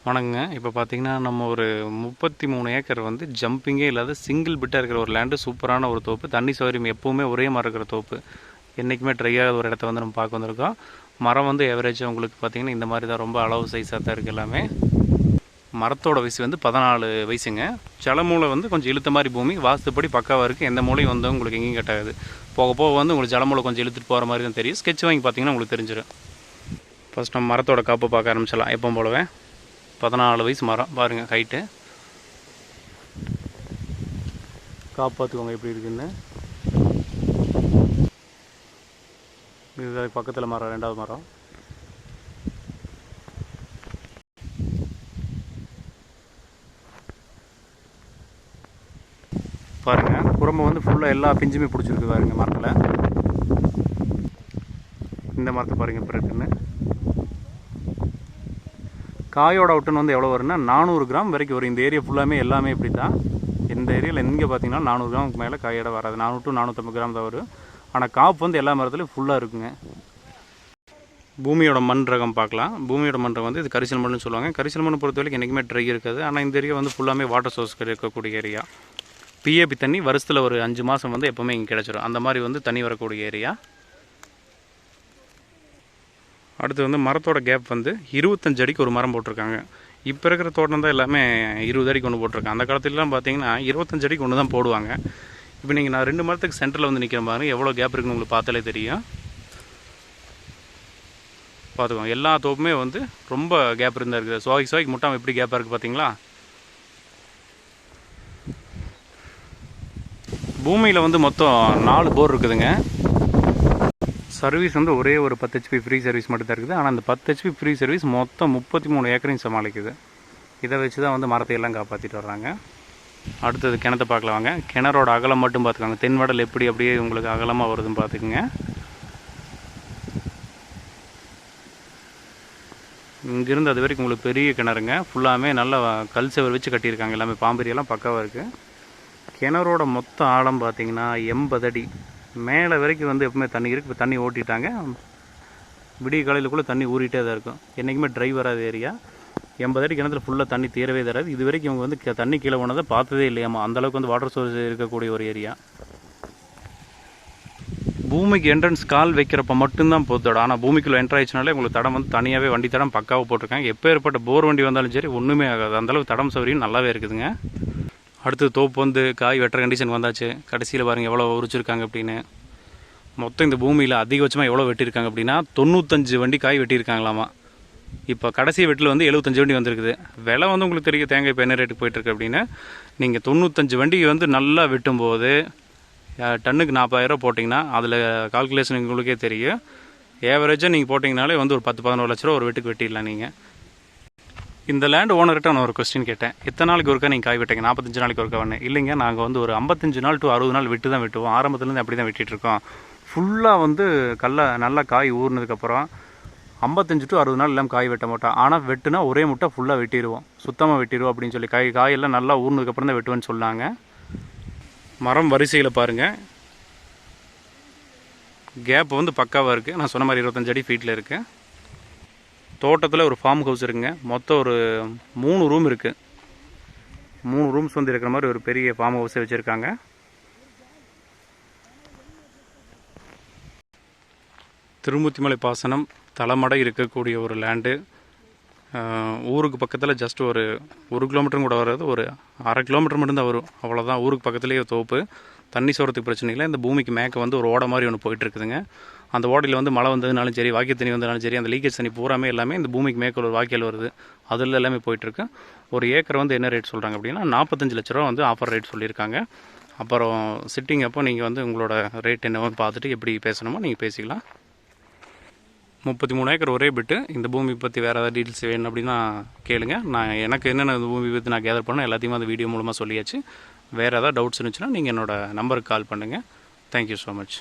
வணக்கங்க. இப்போ பார்த்தீங்கன்னா, நம்ம ஒரு 33 ஏக்கர் வந்து ஜம்பிங்கே இல்லாத சிங்கிள் பிட்டாக இருக்கிற ஒரு லேண்டு, சூப்பரான ஒரு தோப்பு. தண்ணி சௌகரியம் எப்போவுமே ஒரே மாதிரி இருக்கிற தோப்பு. என்றைக்குமே ட்ரை ஆகாத ஒரு இடத்த வந்து நம்ம பார்க்க வந்திருக்கோம். மரம் வந்து எவரேஜாக உங்களுக்கு பார்த்தீங்கன்னா இந்த மாதிரி தான், ரொம்ப அளவு சைஸாக தான் இருக்குது எல்லாமே. மரத்தோட வயசு வந்து 14 வயசுங்க. சில மூளை வந்து கொஞ்சம் இழுத்த மாதிரி பூமி, வாஸ்துப்படி பக்காவாக இருக்குது. எந்த மூலையும் வந்து உங்களுக்கு எங்கேயும் கட்டாது. போக போக வந்து உங்களுக்கு ஜலமூலை கொஞ்சம் இழுத்துட்டு போகிற மாதிரி தான் தெரியும். ஸ்கெட்ச் வாங்கி பார்த்தீங்கன்னா உங்களுக்கு தெரிஞ்சிடும். ஃபஸ்ட் நம்ம மரத்தோட காப்பை பார்க்க ஆரம்பிச்சிடலாம். எப்போ போலவே 14 வயசு மரம் பாருங்கள், ஹைட்டு. காப்பாற்றுக்கோங்க எப்படி இருக்குன்னு. இது பக்கத்தில் மரம், 2வது மரம். பாருங்கள், குரம்பு வந்து ஃபுல்லாக எல்லா பிஞ்சுமே பிடிச்சிருக்கு பாருங்க மரத்தில். இந்த மரத்தை பாருங்கள் இப்போ இருக்குன்னு. காயோட அவுட்டன் வந்து எவ்வளோ வரும்னா 400 கிராம் வரைக்கும் வரும். இந்த ஏரியா ஃபுல்லாமே எல்லாமே இப்படி தான். இந்த ஏரியாவில் எங்கே பார்த்தீங்கன்னா 400 கிராமுக்கு மேலே காயோட வராது. 400 to 450 கிராம் தான் வரும். ஆனால் காப்பு வந்து எல்லா மரத்துலையும் ஃபுல்லாக இருக்குங்க. பூமியோட மண் ரகம் பார்க்கலாம். பூமியோட மண் ரகம் வந்து இது கரிசல் மண்ணுன்னு சொல்லுவாங்க. கரிசல் மண்ணை பொறுத்த வரைக்கும் என்றைக்குமே ட்ரை இருக்காது. ஆனால் இந்த ஏரியா வந்து ஃபுல்லாமே வாட்டர் சோர்ஸ் இருக்கக்கூடிய ஏரியா. பிஏபி தண்ணி வருஷத்தில் ஒரு 5 மாதம் வந்து எப்போவுமே இங்கே கிடச்சிடும். அந்த மாதிரி வந்து தண்ணி வரக்கூடிய ஏரியா. அடுத்து வந்து மரத்தோட கேப் வந்து 25 அடிக்கு ஒரு மரம் போட்டிருக்காங்க. இப்போ இருக்கிற தோட்டம் தான் எல்லாமே 20 அடிக்கு ஒன்று போட்டிருக்காங்க. அந்த காலத்துலலாம் பார்த்தீங்கன்னா 25 அடிக்கு ஒன்று தான் போடுவாங்க. இப்போ நீங்கள் நான் 2 மரத்துக்கு சென்டரில் வந்து நிற்கிற பாருங்க, எவ்வளோ கேப் இருக்குன்னு உங்களுக்கு பார்த்தாலே தெரியும். பார்த்துக்கோங்க, எல்லா தோப்புமே வந்து ரொம்ப கேப் இருந்தால் இருக்குது. சுவாய்க்கு முட்டாமல் எப்படி கேப்பாக இருக்குது பார்த்தீங்களா. பூமியில் வந்து மொத்தம் 4 போர் இருக்குதுங்க. சர்வீஸ் வந்து ஒரே ஒரு 10 HP ஃப்ரீ சர்வீஸ் மட்டும் தான் இருக்குது. ஆனால் அந்த 10 HP ஃப்ரீ சர்வீஸ் மொத்தம் 33 ஏக்கரையும் சமாளிக்குது. இதை வச்சு தான் வந்து மரத்தையெல்லாம் காப்பாற்றிட்டு வர்றாங்க. அடுத்தது கிணத்தை பார்க்கலாம் வாங்க. கிணறோட அகலம் மட்டும் பார்த்துக்கோங்க. தென்வடல் எப்படி அப்படியே உங்களுக்கு அகலமாக வருதுன்னு பார்த்துக்குங்க. இங்கேருந்து அது வரைக்கும் உங்களுக்கு பெரிய கிணறுங்க. ஃபுல்லாமே நல்லா கல் செவர் வச்சு கட்டியிருக்காங்க. எல்லாமே பாம்பேரியெல்லாம் பக்காவாக இருக்குது. கிணறோட மொத்த ஆழம் பார்த்திங்கன்னா 80 அடி மேலே வரைக்கும் வந்து எப்பவுமே தண்ணி இருக்குது. இப்போ தண்ணி ஓட்டிட்டாங்க. விடிய காலையிலுக்குள்ளே தண்ணி ஊறிட்டே தான் இருக்கும். என்றைக்குமே ட்ரை வராத ஏரியா. 80 அடி கிணத்துல ஃபுல்லாக தண்ணி தீரவே தராது. இது வரைக்கும் இவங்க வந்து தண்ணி கீழே போனதை பார்த்ததே இல்லையாமா. அந்தளவுக்கு வந்து வாட்டர் சோர்ஸ் இருக்கக்கூடிய ஒரு ஏரியா. பூமிக்கு என்ட்ரன்ஸ் கால் வைக்கிறப்ப மட்டும்தான் போத்தோட. ஆனால் பூமிக்குள்ளே என்ட்ரு ஆயிடுச்சுனாலே உங்களுக்கு தடம் வந்து தனியாகவே வண்டி தடம் பக்காவாக போட்டிருக்காங்க. எப்போ ஏற்பட்ட போர் வண்டி வந்தாலும் சரி ஒன்றுமே ஆகாது. அந்தளவுக்கு தடம் சௌகரியம் நல்லாவே இருக்குதுங்க. அடுத்து தோப்பு வந்து காய் வெட்டுற கண்டிஷன் வந்தாச்சு. கடைசியில் பாருங்கள் எவ்வளோ உரிச்சிருக்காங்க அப்படின்னு. மொத்தம் இந்த பூமியில் அதிகபட்சமாக எவ்வளோ வெட்டியிருக்காங்க அப்படின்னா 95 வண்டி காய் வெட்டியிருக்காங்களாமா. இப்போ கடைசி வெட்டில் வந்து 75 வண்டி வந்திருக்குது. விலை வந்து உங்களுக்கு தெரியும் தேங்காய் இப்போ என்ன ரேட்டுக்கு போயிட்டுருக்கு அப்படின்னு. நீங்கள் 95 வண்டி வந்து நல்லா வெட்டும்போது டன்னுக்கு 40,000 போட்டிங்கன்னா அதில் கால்குலேஷன் உங்களுக்கே தெரியும். ஏவரேஜாக நீங்கள் போட்டிங்கனாலே வந்து ஒரு 10-11 லட்ச ரூபா ஒரு வெட்டுக்கு வெட்டிடலாம் நீங்கள். இந்த லேண்ட் ஓனர்கிட்ட நான் ஒரு கொஸ்டின் கேட்டேன். எத்தனை நாளைக்கு ஒருக்கா நீங்கள் காய் வெட்டுங்க? 45 நாளைக்கு ஒருக்கா வேணும். இல்லைங்க, நாங்கள் வந்து ஒரு 55 நாள் to 60 நாள் விட்டு தான் வெட்டுவோம். ஆரம்பத்துலேருந்து அப்படி தான் வெட்டிகிட்ருக்கோம். ஃபுல்லாக வந்து நல்லா காய் ஊறினதுக்கப்புறம் 55 to 60 நாள் எல்லாம் காய் வெட்ட மாட்டோம். ஆனால் வெட்டுனா ஒரே முட்டை ஃபுல்லாக வெட்டிடுவோம், சுத்தமாக வெட்டிடுவோம் அப்படின்னு சொல்லி காயெல்லாம் நல்லா ஊறினதுக்கப்புறம் தான் வெட்டுவேன்னு சொன்னாங்க. மரம் வரிசையில் பாருங்கள், கேப் வந்து பக்காவாக இருக்குது. நான் சொன்ன மாதிரி 25 அடி ஃபீட்டில் இருக்குது. தோட்டத்தில் ஒரு ஃபார்ம் ஹவுஸ் இருக்குங்க. மொத்தம் ஒரு 3 ரூம் இருக்குது. 3 ரூம்ஸ் வந்து இருக்கிற மாதிரி ஒரு பெரிய ஃபார்ம் ஹவுஸை வச்சுருக்காங்க. திருமுத்திமலை பாசனம் தலைமடை இருக்கக்கூடிய ஒரு லேண்டு. ஊருக்கு பக்கத்தில் ஜஸ்ட் ஒரு 1 கிலோமீட்டரும் கூட வராது, ஒரு 1/2 கிலோமீட்டர் மட்டும்தான் வரும். அவ்வளோதான். ஊருக்கு பக்கத்துலேயே தோப்பு. தண்ணி சோறத்துக்கு பிரச்சனை இல்லை. இந்த பூமிக்கு மேற்க வந்து ஒரு ஓடை மாதிரி ஒன்று போயிட்டுருக்குதுங்க. அந்த ஓடையில் வந்து மழை வந்ததுனாலும் சரி, வாக்கிய தண்ணி வந்ததுனாலும் சரி, அந்த லீக்கேஜ் தண்ணி பூராமே எல்லாமே இந்த பூமிக்கு மேற்க ஒரு வாக்கியல் வருது. அதில் எல்லாமே போயிட்டுருக்கு. ஒரு ஏக்கர் வந்து என்ன ரேட் சொல்கிறாங்க அப்படின்னா 45 லட்ச ரூபா வந்து ஆஃபர் ரேட் சொல்லியிருக்காங்க. அப்புறம் சிட்டிங் அப்போ நீங்கள் வந்து உங்களோட ரேட் என்னவோ பார்த்துட்டு எப்படி பேசணுமோ நீங்கள் பேசிக்கலாம். 33 ஏக்கர் ஒரே பிட்டு. இந்த பூமி பற்றி வேறு ஏதாவது டீட்டெயில்ஸ் வேணும் அப்படின்னா கேளுங்க. நான் எனக்கு என்னென்ன பூமி பற்றி நான் கேதர் பண்ணேன் எல்லாத்தையும் அந்த வீடியோ மூலமாக சொல்லியாச்சு. வேறு ஏதாவது டவுட்ஸ் இருந்துச்சுன்னா நீங்கள் என்னோடய நம்பருக்கு கால் பண்ணுங்கள். Thank you so much.